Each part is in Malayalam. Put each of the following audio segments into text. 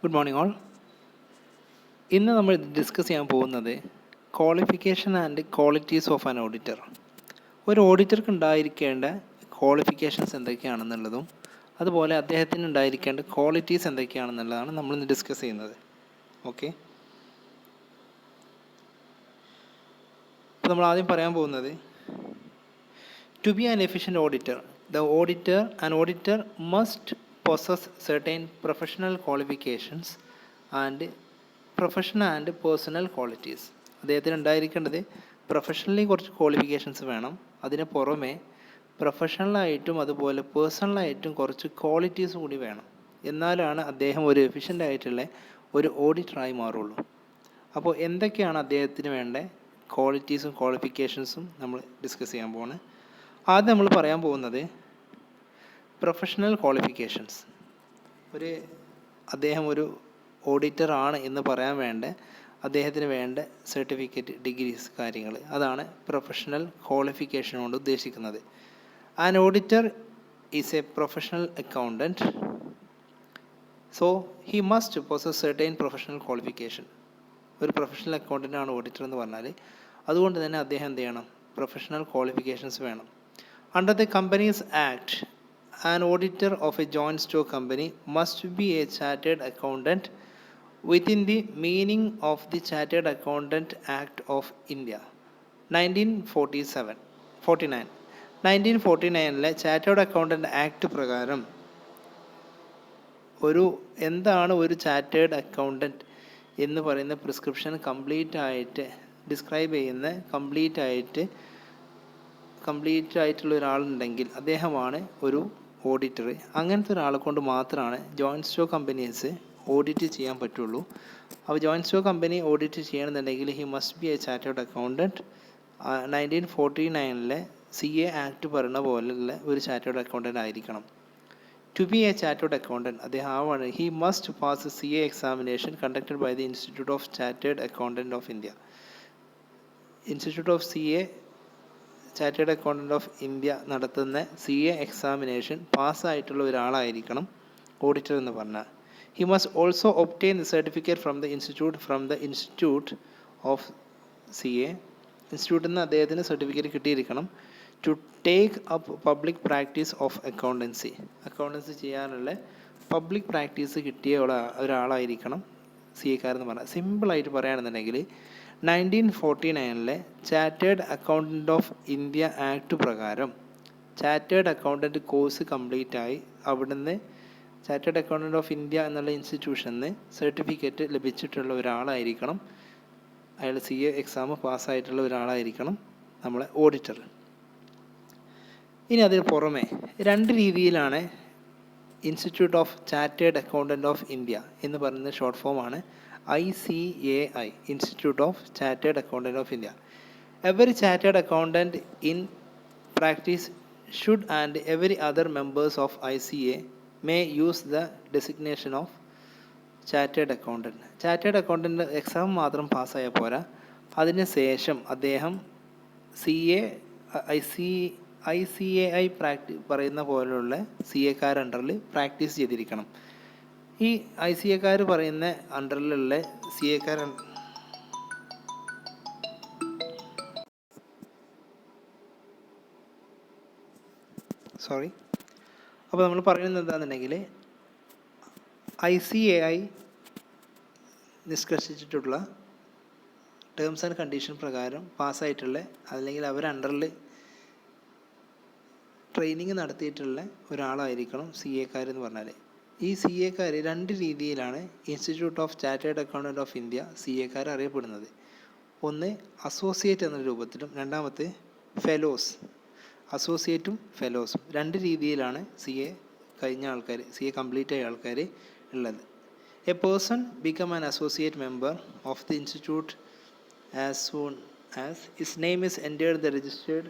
Good morning all. ഇന്ന് നമ്മൾ ഡിസ്കസ് ചെയ്യാൻ പോകുന്നത് qualification and qualities of an auditor. ഒരു ഓഡിറ്റർക്ക് ഉണ്ടായിരിക്കേണ്ട ക്വാളിഫിക്കേഷൻസ് എന്തൊക്കെയാണെന്നുള്ളതും അതുപോലെ അദ്ദേഹത്തിന് ഉണ്ടായിരിക്കേണ്ട ക്വാളിറ്റീസ് എന്തൊക്കെയാണെന്നുള്ളതാണ് നമ്മളിന്ന് ഡിസ്കസ് ചെയ്യുന്നത്. ഓക്കെ, അപ്പോൾ നമ്മൾ ആദ്യം പറയാൻ പോകുന്നത് to be an efficient auditor, an auditor must possess certain professional qualifications and professional and personal qualities. അദ്ദേഹത്തിന് ഉണ്ടായിരിക്കേണ്ടത് പ്രൊഫഷണലി കുറച്ച് ക്വാളിഫിക്കേഷൻസ് വേണം, അതിന് പുറമെ പ്രൊഫഷണലായിട്ടും അതുപോലെ പേഴ്സണലായിട്ടും കുറച്ച് ക്വാളിറ്റീസ് കൂടി വേണം. എന്നാലാണ് അദ്ദേഹം ഒരു എഫിഷ്യൻ്റ് ആയിട്ടുള്ള ഒരു ഓഡിറ്ററായി മാറുള്ളൂ. അപ്പോൾ എന്തൊക്കെയാണ് അദ്ദേഹത്തിന് വേണ്ട ക്വാളിറ്റീസും ക്വാളിഫിക്കേഷൻസും നമ്മൾ ഡിസ്കസ് ചെയ്യാൻ പോകുന്നത്. ആദ്യം നമ്മൾ പറയാൻ പോകുന്നത് പ്രൊഫഷണൽ ക്വാളിഫിക്കേഷൻസ്. അദ്ദേഹം ഒരു ഓഡിറ്റർ ആണ് എന്ന് പറയാൻ വേണ്ട അദ്ദേഹത്തിന് വേണ്ട സർട്ടിഫിക്കറ്റ്, ഡിഗ്രീസ്, കാര്യങ്ങൾ, അതാണ് പ്രൊഫഷണൽ ക്വാളിഫിക്കേഷൻ കൊണ്ട് ഉദ്ദേശിക്കുന്നത്. An auditor is A professional accountant, so he must possess certain professional qualification. ഒരു പ്രൊഫഷണൽ അക്കൗണ്ടൻ്റ് ആണ് ഓഡിറ്റർ എന്ന് പറഞ്ഞാൽ അതുകൊണ്ട് തന്നെ അദ്ദേഹം എന്ത് ചെയ്യണം? പ്രൊഫഷണൽ ക്വാളിഫിക്കേഷൻസ് വേണം. Under the companies act, an auditor of a joint stock company must be a chartered accountant within the meaning of the Chartered Accountant Act of India 1949. 1949 chartered accountant act പ്രകാരം എന്താണ് ഒരു ചാർട്ടേഡ് അക്കൗണ്ടൻറ്റ് എന്ന് പറയുന്ന പ്രിസ്ക്രിപ്ഷൻ കംപ്ലീറ്റ് ആയിട്ട് ഡിസ്ക്രൈബ് ചെയ്യുന്ന കംപ്ലീറ്റ് ആയിട്ടുള്ള ഒരാളുണ്ടെങ്കിൽ അദ്ദേഹമാണ് ഒരു ഓഡിറ്റർ. അങ്ങനത്തെ ഒരാളെ കൊണ്ട് മാത്രമാണ് ജോയിൻറ്റ് സ്റ്റോക്ക് കമ്പനീസ് ഓഡിറ്റ് ചെയ്യാൻ പറ്റുള്ളൂ. അപ്പോൾ ജോയിൻറ്റ് സ്റ്റോക്ക് കമ്പനി ഓഡിറ്റ് ചെയ്യണമെന്നുണ്ടെങ്കിൽ he must be a chartered accountant. 1949 CA act പറയുന്ന പോലെയുള്ള ഒരു ചാർട്ടേഡ് അക്കൗണ്ടൻറ്റ് ആയിരിക്കണം. To be a chartered accountant അദ്ദേഹം ആവാണ് he must pass CA examination conducted by the institute of chartered accountant of India. Institute of chartered accountant of India നടത്തുന്ന CA എക്സാമിനേഷൻ പാസ്സായിട്ടുള്ള ഒരാളായിരിക്കണം ഓഡിറ്റർ എന്ന് പറഞ്ഞാൽ. He must also obtain the certificate from the institute of CA. ഇൻസ്റ്റിറ്റ്യൂട്ടിൽ നിന്ന് അദ്ദേഹത്തിന് സർട്ടിഫിക്കറ്റ് കിട്ടിയിരിക്കണം. To take up public practice of accountancy ചെയ്യാനുള്ള പബ്ലിക് പ്രാക്ടീസ് കിട്ടിയ ഒരാളായിരിക്കണം CA-കാരെന്ന് പറഞ്ഞാൽ. സിമ്പിളായിട്ട് പറയുകയാണെന്നുണ്ടെങ്കിൽ 1949 chartered accountant of India act പ്രകാരം ചാർട്ടേഡ് അക്കൗണ്ടൻറ്റ് കോഴ്സ് കംപ്ലീറ്റ് ആയി അവിടുന്ന് ചാർട്ടേഡ് അക്കൗണ്ടൻറ്റ് ഓഫ് ഇന്ത്യ എന്നുള്ള ഇൻസ്റ്റിറ്റ്യൂഷനിൽ നിന്ന് സർട്ടിഫിക്കറ്റ് ലഭിച്ചിട്ടുള്ള ഒരാളായിരിക്കണം, അയാൾ CA എക്സാം പാസ്സായിട്ടുള്ള ഒരാളായിരിക്കണം നമ്മളെ ഓഡിറ്റർ. ഇനി അതിന് പുറമെ രണ്ട് രീതിയിലാണ് institute of chartered accountant of India എന്ന് പറയുന്ന ഷോർട്ട് ഫോമാണ് ICAI, Institute of Chartered Accountant of India. Every chartered accountant in practice should and every other members of ICA may use the designation of chartered accountant. Chartered accountant exam മാത്രം പാസ്സായാൽ പോരാ, അതിന് ശേഷം അദ്ദേഹം ICAI പറയുന്ന പോലെയുള്ള CA-കാർ അണ്ടറിൽ പ്രാക്ടീസ് ചെയ്തിരിക്കണം. ഈ ICA-കാർ പറയുന്ന അണ്ടറിലുള്ള CA-കാർ അപ്പോൾ നമ്മൾ പറയുന്നത് എന്താണെന്നുണ്ടെങ്കിൽ ICAI നിഷ്കർഷിച്ചിട്ടുള്ള ടേംസ് ആൻഡ് കണ്ടീഷൻ പ്രകാരം പാസ്സായിട്ടുള്ള അല്ലെങ്കിൽ അവർ അണ്ടറിൽ ട്രെയിനിങ് നടത്തിയിട്ടുള്ള ഒരാളായിരിക്കണം CA-കാരെന്ന് പറഞ്ഞാൽ. ഈ CA-കാർ രണ്ട് രീതിയിലാണ് institute of chartered accountant of India CA-കാർ അറിയപ്പെടുന്നത്. ഒന്ന് അസോസിയേറ്റ് എന്ന രൂപത്തിലും രണ്ടാമത്തെ ഫെലോസ്. അസോസിയേറ്റും ഫെലോസും രണ്ട് രീതിയിലാണ് CA കംപ്ലീറ്റ് ആയ ആൾക്കാർ ഉള്ളത്. A person become an associate member of the institute as soon as his name is entered the registered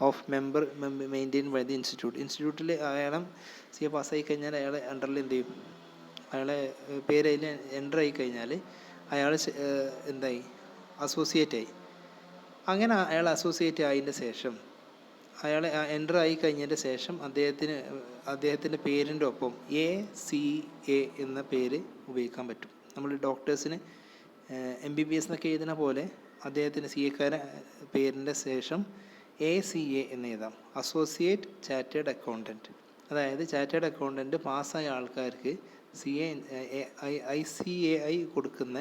of member maintain by the ഇൻസ്റ്റിറ്റ്യൂട്ടിൽ അയാളെ CA പാസ്സായി കഴിഞ്ഞാൽ അയാളെ അണ്ടറിൽ എന്ത് ചെയ്യും, അയാളെ പേര് അതിൽ എൻ്റർ ആയി കഴിഞ്ഞാൽ അയാൾ അസോസിയേറ്റായി. അങ്ങനെ അയാൾ അസോസിയേറ്റ് ആയതിൻ്റെ ശേഷം അയാൾ എൻ്റർ ആയി കഴിഞ്ഞതിൻ്റെ ശേഷം അദ്ദേഹത്തിൻ്റെ പേരിൻ്റെ ഒപ്പം ACA എന്ന പേര് ഉപയോഗിക്കാൻ പറ്റും. നമ്മൾ ഡോക്ടേഴ്സിന് MBBS എന്നൊക്കെ എഴുതുന്ന പോലെ അദ്ദേഹത്തിൻ്റെ CA പേരിൻ്റെ ശേഷം ACA എന്ന് എഴുതാം, അസോസിയേറ്റ് ചാർട്ടേഡ് അക്കൗണ്ടൻറ്റ്. അതായത് ചാർട്ടേഡ് അക്കൗണ്ടൻറ്റ് പാസ്സായ ആൾക്കാർക്ക് ICAI കൊടുക്കുന്ന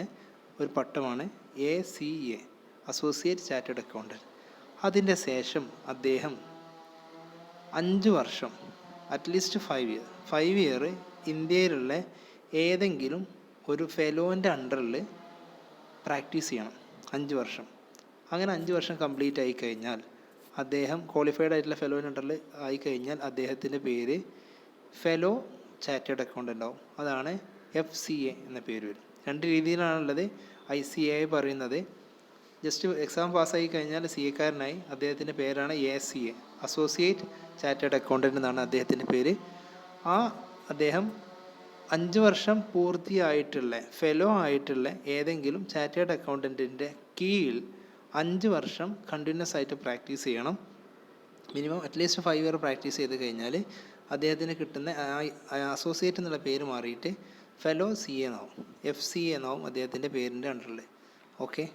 ഒരു പട്ടമാണ് ACA, അസോസിയേറ്റ് ചാർട്ടേഡ് അക്കൗണ്ടൻറ്റ്. അതിൻ്റെ ശേഷം അദ്ദേഹം 5 വർഷം, അറ്റ്ലീസ്റ്റ് 5 ഇയർ ഇന്ത്യയിലുള്ള ഏതെങ്കിലും ഒരു ഫെലോൻ്റെ അണ്ടറിൽ പ്രാക്ടീസ് ചെയ്യണം 5 വർഷം. അങ്ങനെ 5 വർഷം കംപ്ലീറ്റ് ആയി കഴിഞ്ഞാൽ അദ്ദേഹം ക്വാളിഫൈഡ് ആയിട്ടുള്ള ഫെലോൻ്റെ അണ്ടറിൽ ആയിക്കഴിഞ്ഞാൽ അദ്ദേഹത്തിൻ്റെ പേര് ഫെലോ ചാർട്ടേഡ് അക്കൗണ്ടൻ്റ് ആവും. അതാണ് FCA എന്ന പേര് വരും. 2 രീതിയിലാണുള്ളത്. ICAI പറയുന്നത് ജസ്റ്റ് എക്സാം പാസ്സായി കഴിഞ്ഞാൽ CA അദ്ദേഹത്തിൻ്റെ പേരാണ് ACA, അസോസിയേറ്റ് ചാർട്ടേഡ് അക്കൗണ്ടൻ്റ് എന്നാണ് അദ്ദേഹത്തിൻ്റെ പേര്. അദ്ദേഹം 5 വർഷം പൂർത്തിയായിട്ടുള്ള ഫെലോ ആയിട്ടുള്ള ഏതെങ്കിലും ചാർട്ടേഡ് അക്കൗണ്ടൻറ്റിൻ്റെ കീഴിൽ 5 വർഷം കണ്ടിന്യൂസ് ആയിട്ട് പ്രാക്ടീസ് ചെയ്യണം. മിനിമം അറ്റ്ലീസ്റ്റ് 5 ഇയർ പ്രാക്ടീസ് ചെയ്ത് കഴിഞ്ഞാൽ അദ്ദേഹത്തിന് കിട്ടുന്ന അസോസിയേറ്റ് എന്നുള്ള പേര് മാറിയിട്ട് ഫെലോ CA എന്നാവും, FCA എന്നാവും അദ്ദേഹത്തിൻ്റെ പേരിൻ്റെ അണ്ടറിൽ. ഓക്കെ,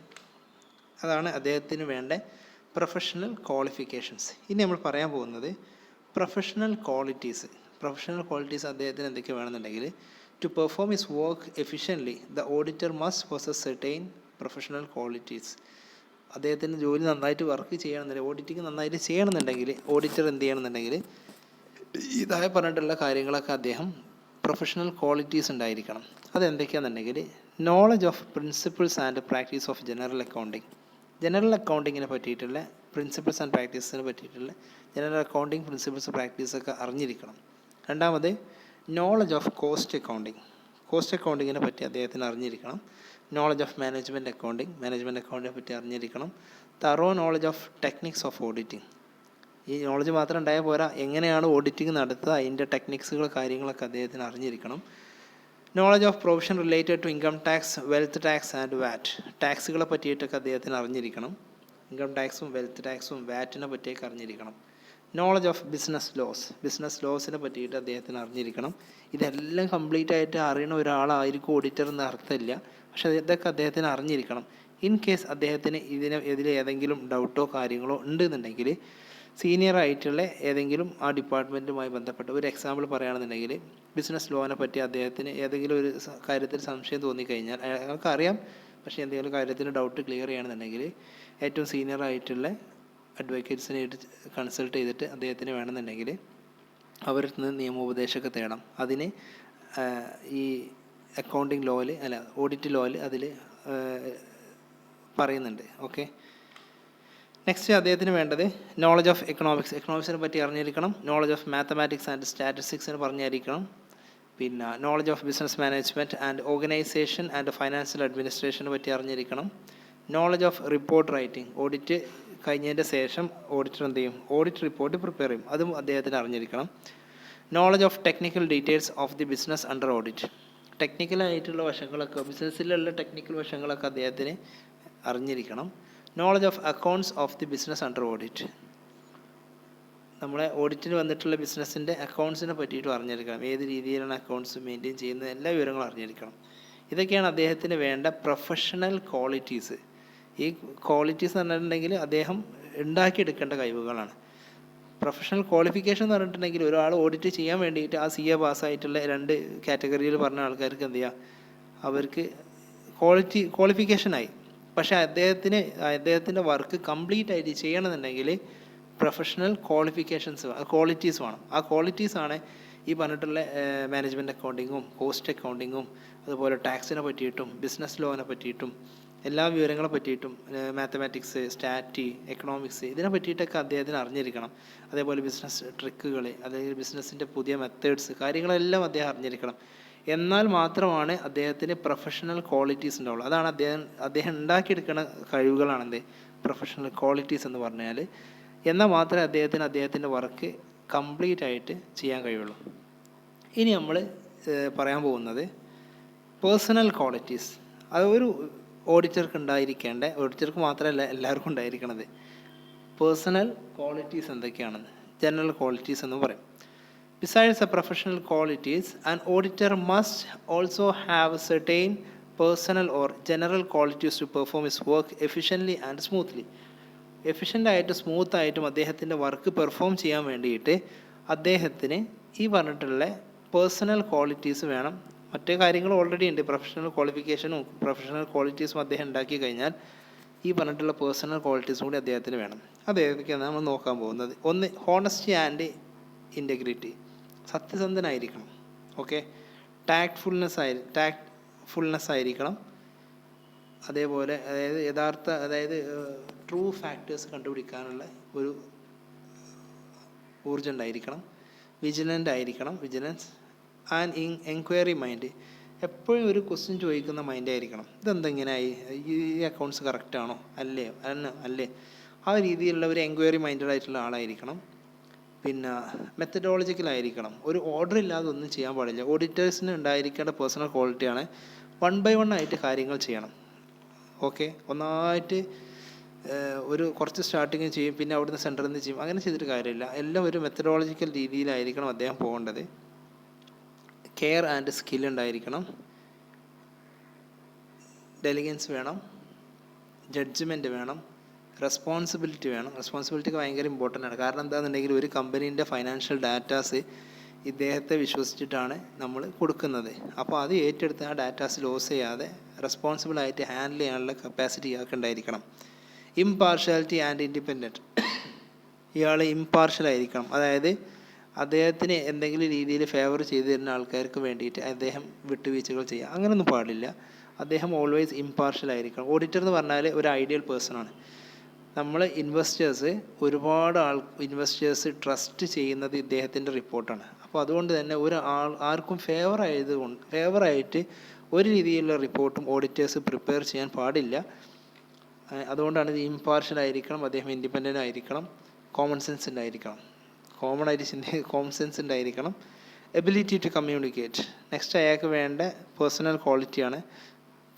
അതാണ് അദ്ദേഹത്തിന് വേണ്ട പ്രൊഫഷണൽ ക്വാളിഫിക്കേഷൻസ്. ഇനി നമ്മൾ പറയാൻ പോകുന്നത് പ്രൊഫഷണൽ ക്വാളിറ്റീസ്. അദ്ദേഹത്തിന് എന്തൊക്കെ വേണമെന്നുണ്ടെങ്കിൽ, to perform his work efficiently the auditor must possess certain professional qualities. അദ്ദേഹത്തിന് ജോലി നന്നായിട്ട് വർക്ക് ചെയ്യണമെന്നുണ്ടെങ്കിൽ, ഓഡിറ്റിങ് നന്നായിട്ട് ചെയ്യണമെന്നുണ്ടെങ്കിൽ ഓഡിറ്റർ എന്ത് ചെയ്യണമെന്നുണ്ടെങ്കിൽ ഇതായി പറഞ്ഞിട്ടുള്ള കാര്യങ്ങളൊക്കെ അദ്ദേഹം പ്രൊഫഷണൽ ക്വാളിറ്റീസ് ഉണ്ടായിരിക്കണം. അതെന്തൊക്കെയാണെന്നുണ്ടെങ്കിൽ, knowledge of principles and practice of general അക്കൗണ്ടിങ്ങിനെ പറ്റിയിട്ടുള്ള പ്രിൻസിപ്പിൾസ് ആൻഡ് പ്രാക്ടീസിനെ പറ്റിയിട്ടുള്ള ജനറൽ അക്കൗണ്ടിങ് പ്രിൻസിപ്പിൾസ് പ്രാക്ടീസൊക്കെ അറിഞ്ഞിരിക്കണം. രണ്ടാമത് നോളജ് ഓഫ് കോസ്റ്റ് അക്കൗണ്ടിങ്ങിനെ പറ്റി അദ്ദേഹത്തിന് അറിഞ്ഞിരിക്കണം. നോളജ് ഓഫ് മാനേജ്മെൻറ്റ് അക്കൗണ്ടിങ്ങിനെ പറ്റി അറിഞ്ഞിരിക്കണം. Thorough knowledge of techniques of auditing. ഈ നോളജ് മാത്രം ഉണ്ടായാൽ പോരാ, എങ്ങനെയാണ് ഓഡിറ്റിംഗ് നടത്തുക, അതിൻ്റെ ടെക്നിക്സുകൾ കാര്യങ്ങളൊക്കെ അദ്ദേഹത്തിന് അറിഞ്ഞിരിക്കണം. Knowledge of provision related to income tax, wealth tax and VAT. ടാക്സുകളെ പറ്റിയിട്ടൊക്കെ അദ്ദേഹത്തിന് അറിഞ്ഞിരിക്കണം. ഇൻകം ടാക്സും വെൽത്ത് ടാക്സും വാറ്റിനെ പറ്റിയൊക്കെ അറിഞ്ഞിരിക്കണം. നോളജ് ഓഫ് ബിസിനസ് ലോസിനെ പറ്റിയിട്ട് അദ്ദേഹത്തിന് അറിഞ്ഞിരിക്കണം. ഇതെല്ലാം കംപ്ലീറ്റ് ആയിട്ട് അറിയുന്ന ഒരാളായിരിക്കും ഓഡിറ്റർ എന്ന് അർത്ഥമില്ല, പക്ഷേ ഇതൊക്കെ അദ്ദേഹത്തിന് അറിഞ്ഞിരിക്കണം. ഇൻ കേസ് അദ്ദേഹത്തിന് ഇതിൽ ഏതെങ്കിലും ഡൗട്ടോ കാര്യങ്ങളോ ഉണ്ടെന്നുണ്ടെങ്കിൽ സീനിയർ ആയിട്ടുള്ള ഏതെങ്കിലും ആ ഡിപ്പാർട്ട്മെൻറ്റുമായി ബന്ധപ്പെട്ട ഒരു എക്സാമ്പിൾ പറയുകയാണെന്നുണ്ടെങ്കിൽ, ബിസിനസ് ലോനെ പറ്റി അദ്ദേഹത്തിന് ഏതെങ്കിലും ഒരു കാര്യത്തിൽ സംശയം തോന്നിക്കഴിഞ്ഞാൽ, അയാൾക്ക് അറിയാം പക്ഷേ എന്തെങ്കിലും കാര്യത്തിന് ഡൗട്ട് ക്ലിയർ ചെയ്യണമെന്നുണ്ടെങ്കിൽ ഏറ്റവും സീനിയർ ആയിട്ടുള്ള അഡ്വക്കേറ്റ്സിനെ കൺസൾട്ട് ചെയ്തിട്ട് അദ്ദേഹത്തിന് വേണമെന്നുണ്ടെങ്കിൽ അവരിൽ നിന്ന് നിയമോപദേശമൊക്കെ തേടാം. അതിന് ഈ അക്കൗണ്ടിങ് ലോയിൽ ഓഡിറ്റ് ലോയിൽ അതിൽ പറയുന്നുണ്ട്. ഓക്കെ, നെക്സ്റ്റ് അദ്ദേഹത്തിന് വേണ്ടത് നോളജ് ഓഫ് എക്കണോമിക്സിനെ പറ്റി അറിഞ്ഞിരിക്കണം. നോളജ് ഓഫ് മാത്തമാറ്റിക്സ് ആൻഡ് സ്റ്റാറ്റിസ്റ്റിക്സിന് പറഞ്ഞിരിക്കണം. പിന്നെ knowledge of business management and organisation and financial അഡ്മിനിസ്ട്രേഷനെ പറ്റി അറിഞ്ഞിരിക്കണം. Knowledge of report writing, audit കഴിഞ്ഞതിൻ്റെ ശേഷം ഓഡിറ്റർ എന്ത് ചെയ്യും, ഓഡിറ്റ് റിപ്പോർട്ട് പ്രിപ്പയർ ചെയ്യും, അതും അദ്ദേഹത്തിന് അറിഞ്ഞിരിക്കണം. Knowledge of technical details of the business under audit, ടെക്നിക്കലായിട്ടുള്ള വശങ്ങളൊക്കെ, ബിസിനസ്സിലുള്ള ടെക്നിക്കൽ വശങ്ങളൊക്കെ അദ്ദേഹത്തിന് അറിഞ്ഞിരിക്കണം. Knowledge of accounts of the business under audit, നമ്മളെ ഓഡിറ്റിന് വന്നിട്ടുള്ള ബിസിനസ്സിൻ്റെ അക്കൗണ്ട്സിനെ പറ്റിയിട്ടും അറിഞ്ഞിരിക്കണം. ഏത് രീതിയിലാണ് അക്കൗണ്ട്സ് മെയിൻറ്റെയിൻ ചെയ്യുന്നത്, എല്ലാ വിവരങ്ങളും അറിഞ്ഞിരിക്കണം. ഇതൊക്കെയാണ് അദ്ദേഹത്തിന് വേണ്ട പ്രൊഫഷണൽ ക്വാളിറ്റീസ്. ഈ ക്വാളിറ്റീസ് എന്ന് പറഞ്ഞിട്ടുണ്ടെങ്കിൽ അദ്ദേഹം ഉണ്ടാക്കിയെടുക്കേണ്ട കഴിവുകളാണ്. പ്രൊഫഷണൽ ക്വാളിഫിക്കേഷൻ എന്ന് പറഞ്ഞിട്ടുണ്ടെങ്കിൽ ഒരാൾ ഓഡിറ്റ് ചെയ്യാൻ വേണ്ടിയിട്ട് ആ CA പാസ്സായിട്ടുള്ള 2 കാറ്റഗറിയിൽ പറഞ്ഞ ആൾക്കാർക്ക് എന്ത് ചെയ്യുക, അവർക്ക് ക്വാളിഫിക്കേഷനായി. പക്ഷേ അദ്ദേഹത്തിൻ്റെ വർക്ക് കംപ്ലീറ്റ് ആയിട്ട് ചെയ്യണമെന്നുണ്ടെങ്കിൽ പ്രൊഫഷണൽ ക്വാളിറ്റീസ് വേണം. ആ ക്വാളിറ്റീസാണ് ഈ പറഞ്ഞിട്ടുള്ള മാനേജ്മെൻറ്റ് അക്കൗണ്ടിങ്ങും കോസ്റ്റ് അക്കൗണ്ടിങ്ങും അതുപോലെ ടാക്സിനെ പറ്റിയിട്ടും ബിസിനസ് ലോനെ പറ്റിയിട്ടും എല്ലാ വിവരങ്ങളെ പറ്റിയിട്ടും മാത്തമാറ്റിക്സ്, സ്റ്റാറ്റി, എക്കണോമിക്സ് ഇതിനെ പറ്റിയിട്ടൊക്കെ അദ്ദേഹത്തിന് അറിഞ്ഞിരിക്കണം. അതേപോലെ ബിസിനസ് ട്രിക്കുകൾ, അല്ലെങ്കിൽ ബിസിനസ്സിൻ്റെ പുതിയ മെത്തേഡ്സ് കാര്യങ്ങളെല്ലാം അദ്ദേഹം അറിഞ്ഞിരിക്കണം. എന്നാൽ മാത്രമാണ് അദ്ദേഹത്തിന് പ്രൊഫഷണൽ ക്വാളിറ്റീസ് ഉണ്ടാവുള്ളൂ. അതാണ് അദ്ദേഹം ഉണ്ടാക്കിയെടുക്കുന്ന കഴിവുകളാണെന്ത് പ്രൊഫഷണൽ ക്വാളിറ്റീസ് എന്ന് പറഞ്ഞാൽ. എന്നാൽ മാത്രമേ അദ്ദേഹത്തിൻ്റെ വർക്ക് കംപ്ലീറ്റ് ആയിട്ട് ചെയ്യാൻ കഴിയുള്ളൂ. ഇനി നമ്മൾ പറയാൻ പോകുന്നത് പേഴ്സണൽ ക്വാളിറ്റീസ്. അത് ഒരു ഓഡിറ്റർക്ക് മാത്രമല്ല എല്ലാവർക്കും ഉണ്ടായിരിക്കണത്. പേഴ്സണൽ ക്വാളിറ്റീസ് എന്തൊക്കെയാണെന്ന് ജനറൽ ക്വാളിറ്റീസ് എന്ന് പറയും. Besides the professional qualities, an auditor must also have certain personal or general qualities to perform his work efficiently and smoothly. Efficient ആയിട്ട് സ്മൂത്ത് ആയിട്ടും അദ്ദേഹത്തിൻ്റെ വർക്ക് പെർഫോം ചെയ്യാൻ വേണ്ടിയിട്ട് അദ്ദേഹത്തിന് ഈ പറഞ്ഞിട്ടുള്ള പേഴ്സണൽ ക്വാളിറ്റീസ് വേണം. മറ്റേ കാര്യങ്ങൾ ഓൾറെഡി ഉണ്ട്. പ്രൊഫഷണൽ ക്വാളിഫിക്കേഷനും പ്രൊഫഷണൽ ക്വാളിറ്റീസും അദ്ദേഹം ഉണ്ടാക്കി കഴിഞ്ഞാൽ ഈ പറഞ്ഞിട്ടുള്ള പേഴ്സണൽ ക്വാളിറ്റീസും കൂടി അദ്ദേഹത്തിന് വേണം. അതേതൊക്കെയാണ് നമ്മൾ നോക്കാൻ പോകുന്നത്. ഒന്ന്, ഹോണസ്റ്റി ആൻഡ് ഇൻറ്റഗ്രിറ്റി, സത്യസന്ധനായിരിക്കണം. ഓക്കെ. ടാക്ട്ഫുൾനെസ് ആയിരിക്കണം. അതേപോലെ അതായത് ട്രൂ ഫാക്ടേഴ്സ് കണ്ടുപിടിക്കാനുള്ള ഒരു ഊർജ്ജം ഉണ്ടായിരിക്കണം. വിജിലൻസ് ആൻഡ് എൻക്വയറി മൈൻഡ്, എപ്പോഴും ഒരു ക്വസ്റ്റ്യൻ ചോദിക്കുന്ന മൈൻഡായിരിക്കണം. ഇതെന്തെങ്ങനെയായി, ഈ അക്കൗണ്ട്സ് കറക്റ്റാണോ അല്ലേ, ആ രീതിയിലുള്ള ഒരു എൻക്വയറി മൈൻഡഡ് ആയിട്ടുള്ള ആളായിരിക്കണം. പിന്നെ മെത്തഡോളജിക്കലായിരിക്കണം. ഒരു ഓർഡർ ഇല്ലാതെ ഒന്നും ചെയ്യാൻ പാടില്ല. ഓഡിറ്റേഴ്സിന് ഉണ്ടായിരിക്കേണ്ട പേഴ്സണൽ ക്വാളിറ്റിയാണ് 1 by 1 ആയിട്ട് കാര്യങ്ങൾ ചെയ്യണം. ഓക്കെ. ഒന്നായിട്ട് ഒരു കുറച്ച് സ്റ്റാർട്ടിങ് ചെയ്യും, പിന്നെ അവിടുന്ന് സെൻറ്ററിൽ നിന്ന് ചെയ്യും, അങ്ങനെ ചെയ്തിട്ട് കാര്യമില്ല. എല്ലാം ഒരു മെത്തഡോളജിക്കൽ രീതിയിലായിരിക്കണം അദ്ദേഹം പോകേണ്ടത്. കെയർ ആൻഡ് സ്കിൽ ഉണ്ടായിരിക്കണം. ഡെലിഗൻസ് വേണം. ജഡ്ജ്മെൻറ്റ് വേണം. റെസ്പോൺസിബിലിറ്റി വേണം. റെസ്പോൺസിബിലിറ്റിക്ക് ഭയങ്കര ഇമ്പോർട്ടൻ്റ് ആണ്. കാരണം എന്താണെന്നുണ്ടെങ്കിൽ ഒരു കമ്പനീൻ്റെ ഫൈനാൻഷ്യൽ ഡാറ്റാസ് ഇദ്ദേഹത്തെ വിശ്വസിച്ചിട്ടാണ് നമ്മൾ കൊടുക്കുന്നത്. അപ്പോൾ അത് ഏറ്റെടുത്ത് ആ ഡാറ്റാസ് ലോസ് ചെയ്യാതെ റെസ്പോൺസിബിളായിട്ട് ഹാൻഡിൽ ചെയ്യാനുള്ള കപ്പാസിറ്റി ഇയാൾക്ക് ഉണ്ടായിരിക്കണം. ഇംപാർഷ്യാലിറ്റി ആൻഡ് ഇൻഡിപെൻഡൻറ്റ്, ഇയാൾ ഇംപാർഷ്യലായിരിക്കണം. അതായത് അദ്ദേഹത്തിന് എന്തെങ്കിലും രീതിയിൽ ഫേവർ ചെയ്തു തരുന്ന ആൾക്കാർക്ക് വേണ്ടിയിട്ട് അദ്ദേഹം വിട്ടുവീഴ്ചകൾ ചെയ്യുക, അങ്ങനെയൊന്നും പാടില്ല. അദ്ദേഹം ഓൾവേസ് ഇംപാർഷ്യലായിരിക്കണം. ഓഡിറ്റർ എന്ന് പറഞ്ഞാൽ ഒരു ഐഡിയൽ പേഴ്സണാണ്. നമ്മൾ ഒരുപാട് ഇൻവെസ്റ്റേഴ്സ് ട്രസ്റ്റ് ചെയ്യുന്നത് ഇദ്ദേഹത്തിൻ്റെ റിപ്പോർട്ടാണ്. അപ്പോൾ അതുകൊണ്ട് തന്നെ ആർക്കും ഫേവറായിട്ട് ഒരു രീതിയിലുള്ള റിപ്പോർട്ടും ഓഡിറ്റേഴ്സ് പ്രിപ്പയർ ചെയ്യാൻ പാടില്ല. അതുകൊണ്ടാണ് ഇത് ഇംപാർഷ്യലായിരിക്കണം. അദ്ദേഹം ഇൻഡിപെൻഡൻ്റ് ആയിരിക്കണം. കോമൺ സെൻസ് ഉണ്ടായിരിക്കണം. എബിലിറ്റി ടു കമ്മ്യൂണിക്കേറ്റ്, നെക്സ്റ്റ് അയാൾക്ക് വേണ്ട പേഴ്സണൽ ക്വാളിറ്റിയാണ്.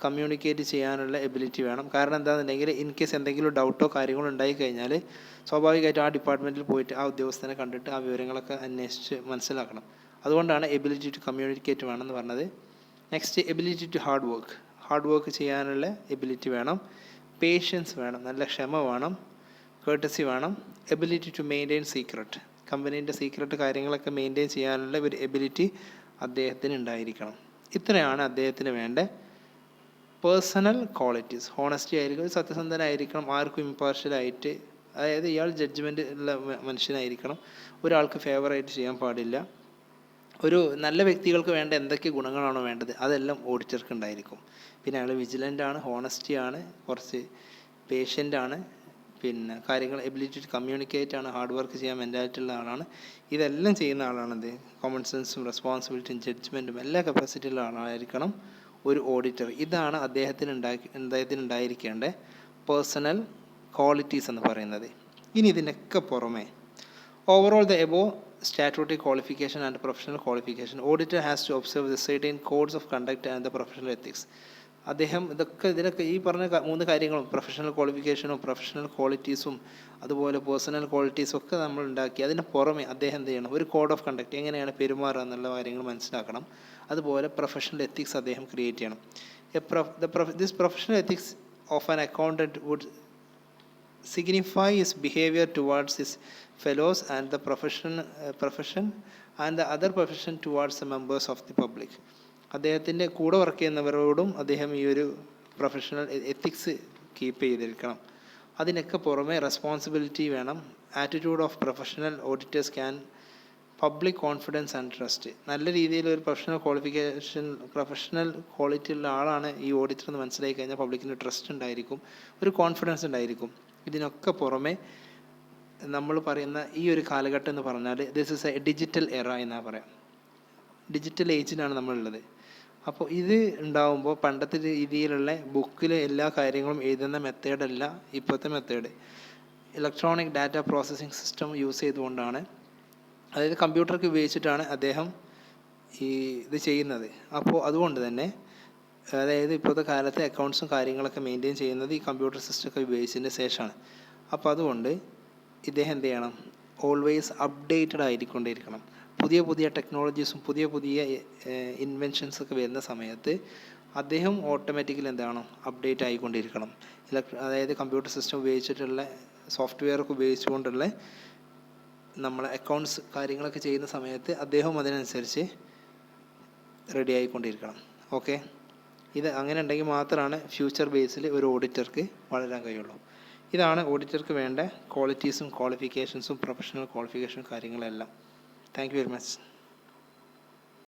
കമ്മ്യൂണിക്കേറ്റ് ചെയ്യാനുള്ള എബിലിറ്റി വേണം. കാരണം എന്താണെന്നുണ്ടെങ്കിൽ ഇൻ കേസ് എന്തെങ്കിലും ഡൗട്ടോ കാര്യങ്ങളോ ഉണ്ടായിക്കഴിഞ്ഞാൽ സ്വാഭാവികമായിട്ടും ആ ഡിപ്പാർട്ട്മെൻറ്റിൽ പോയിട്ട് ആ ഉദ്യോഗസ്ഥനെ കണ്ടിട്ട് ആ വിവരങ്ങളൊക്കെ അന്വേഷിച്ച് മനസ്സിലാക്കണം. അതുകൊണ്ടാണ് എബിലിറ്റി ടു കമ്മ്യൂണിക്കേറ്റ് വേണമെന്ന് പറഞ്ഞത്. Next, ability to hard work ചെയ്യാനുള്ള എബിലിറ്റി വേണം. പേഷ്യൻസ് വേണം, നല്ല ക്ഷമ വേണം. കേർട്ടസി വേണം. എബിലിറ്റി ടു മെയിൻറ്റെയിൻ സീക്രട്ട്, കമ്പനീൻ്റെ സീക്രട്ട് കാര്യങ്ങളൊക്കെ മെയിൻറ്റെയിൻ ചെയ്യാനുള്ള ഒരു എബിലിറ്റി അദ്ദേഹത്തിന് ഉണ്ടായിരിക്കണം. ഇത്രയാണ് അദ്ദേഹത്തിന് വേണ്ട പേഴ്സണൽ ക്വാളിറ്റീസ്. ഹോണസ്റ്റി ആയിരിക്കണം, സത്യസന്ധനായിരിക്കണം, ആർക്കും ഇംപാർഷ്യലായിട്ട്, അതായത് ഇയാൾ ജഡ്ജ്മെൻ്റ് ഉള്ള മനുഷ്യനായിരിക്കണം, ഒരാൾക്ക് ഫേവറായിട്ട് ചെയ്യാൻ പാടില്ല. ഒരു നല്ല വ്യക്തികൾക്ക് വേണ്ട എന്തൊക്കെ ഗുണങ്ങളാണോ വേണ്ടത് അതെല്ലാം ഓഡിറ്റർക്ക് ഉണ്ടായിരിക്കും. പിന്നെ അയാൾ വിജിലൻ്റാണ്, ഹോണസ്റ്റിയാണ്, കുറച്ച് പേഷ്യൻ്റാണ്, പിന്നെ കാര്യങ്ങൾ എബിലിറ്റി ടു കമ്മ്യൂണിക്കേറ്റ് ആണ്, ഹാർഡ് വർക്ക് ചെയ്യാൻ മെൻറ്റാലിറ്റി ഉള്ള ആളാണ്. ഇതെല്ലാം ചെയ്യുന്ന ആളാണത്. കോമൺ സെൻസും റെസ്പോൺസിബിലിറ്റിയും ജഡ്ജ്മെൻറ്റും എല്ലാ കപ്പാസിറ്റി ഉള്ള ആളായിരിക്കണം ഒരു ഓഡിറ്റർ. ഇതാണ് അദ്ദേഹത്തിന് ഉണ്ടായിരിക്കേണ്ട പേഴ്സണൽ ക്വാളിറ്റീസ് എന്ന് പറയുന്നത്. ഇനി ഇതിനൊക്കെ പുറമെ overall the above statutory qualification and professional qualification, auditor has to observe the certain codes of conduct and the professional ethics. അദ്ദേഹം ഇതിനൊക്കെ ഈ പറഞ്ഞ 3 കാര്യങ്ങളും പ്രൊഫഷണൽ ക്വാളിഫിക്കേഷനും പ്രൊഫഷണൽ ക്വാളിറ്റീസും അതുപോലെ പേഴ്സണൽ ക്വാളിറ്റീസും ഒക്കെ നമ്മൾ ഉണ്ടാക്കി. അതിന് പുറമെ അദ്ദേഹം എന്ത് ചെയ്യണം, ഒരു കോഡ് ഓഫ് കണ്ടക്ട്, എങ്ങനെയാണ് പെരുമാറുക എന്നുള്ള കാര്യങ്ങൾ മനസ്സിലാക്കണം. അതുപോലെ പ്രൊഫഷണൽ എത്തിക്സ് അദ്ദേഹം ക്രിയേറ്റ് ചെയ്യണം. This professional ethics of an accountant would signify his behavior towards his fellows and the profession and the other profession towards the members of the public. അദ്ദേഹത്തിൻ്റെ കൂടെ വർക്ക് ചെയ്യുന്നവരോടും അദ്ദേഹം ഈ ഒരു പ്രൊഫഷണൽ എത്തിക്സ് കീപ്പ് ചെയ്തിരിക്കണം. അതിനൊക്കെ പുറമെ റെസ്പോൺസിബിലിറ്റി വേണം. Attitude of professional auditors can public confidence and trust. നല്ല രീതിയിൽ ഒരു പ്രൊഫഷണൽ ക്വാളിറ്റി ഉള്ള ആളാണ് ഈ ഓഡിറ്റർ എന്ന് മനസ്സിലാക്കി കഴിഞ്ഞാൽ പബ്ലിക്കിന് ട്രസ്റ്റ് ഉണ്ടായിരിക്കും, ഒരു കോൺഫിഡൻസ് ഉണ്ടായിരിക്കും. ഇതിനൊക്കെ പുറമെ നമ്മൾ പറയുന്ന ഈ ഒരു കാലഘട്ടം എന്ന് പറഞ്ഞാൽ ദിസ് ഇസ് എ ഡിജിറ്റൽ എറ എന്നാണ് പറയാം. ഡിജിറ്റൽ ഏജിലാണ് നമ്മളുള്ളത്. അപ്പോൾ ഇത് ഉണ്ടാവുമ്പോൾ പണ്ടത്തെ രീതിയിലുള്ള ബുക്കിൽ എല്ലാ കാര്യങ്ങളും എഴുതുന്ന മെത്തേഡല്ല ഇപ്പോഴത്തെ method. Electronic data processing system use ചെയ്തുകൊണ്ടാണ്, അതായത് കമ്പ്യൂട്ടർക്ക് ഉപയോഗിച്ചിട്ടാണ് അദ്ദേഹം ഇത് ചെയ്യുന്നത്. അപ്പോൾ അതുകൊണ്ട് തന്നെ അതായത് ഇപ്പോഴത്തെ കാലത്തെ അക്കൗണ്ട്സും കാര്യങ്ങളൊക്കെ മെയിൻറ്റെയിൻ ചെയ്യുന്നത് ഈ കമ്പ്യൂട്ടർ സിസ്റ്റമൊക്കെ ഉപയോഗിച്ചതിന് ശേഷമാണ്. അപ്പോൾ അതുകൊണ്ട് ഇദ്ദേഹം എന്ത് ചെയ്യണം? ഓൾവേസ് അപ്ഡേറ്റഡ് ആയിക്കൊണ്ടിരിക്കണം. പുതിയ പുതിയ ടെക്നോളജീസും പുതിയ പുതിയ ഇൻവെൻഷൻസൊക്കെ വരുന്ന സമയത്ത് അദ്ദേഹം ഓട്ടോമാറ്റിക്കലി എന്താണ്? അപ്ഡേറ്റ് ആയിക്കൊണ്ടിരിക്കണം. അതായത് കമ്പ്യൂട്ടർ സിസ്റ്റം ഉപയോഗിച്ചിട്ടുള്ള സോഫ്റ്റ്വെയറൊക്കെ ഉപയോഗിച്ചുകൊണ്ടുള്ള നമ്മളെ അക്കൗണ്ട്സ് കാര്യങ്ങളൊക്കെ ചെയ്യുന്ന സമയത്ത് അദ്ദേഹം അതിനനുസരിച്ച് റെഡി ആയിക്കൊണ്ടിരിക്കണം. ഓക്കെ, ഇത് അങ്ങനെ ഉണ്ടെങ്കിൽ മാത്രമാണ് ഫ്യൂച്ചർ ബേസിൽ ഒരു ഓഡിറ്റർക്ക് വളരാൻ കഴിയുള്ളൂ. ഇതാണ് ഓഡിറ്റർക്ക് വേണ്ട ക്വാളിറ്റീസും ക്വാളിഫിക്കേഷൻസും പ്രൊഫഷണൽ ക്വാളിഫിക്കേഷൻ കാര്യങ്ങളെല്ലാം. Thank you very much.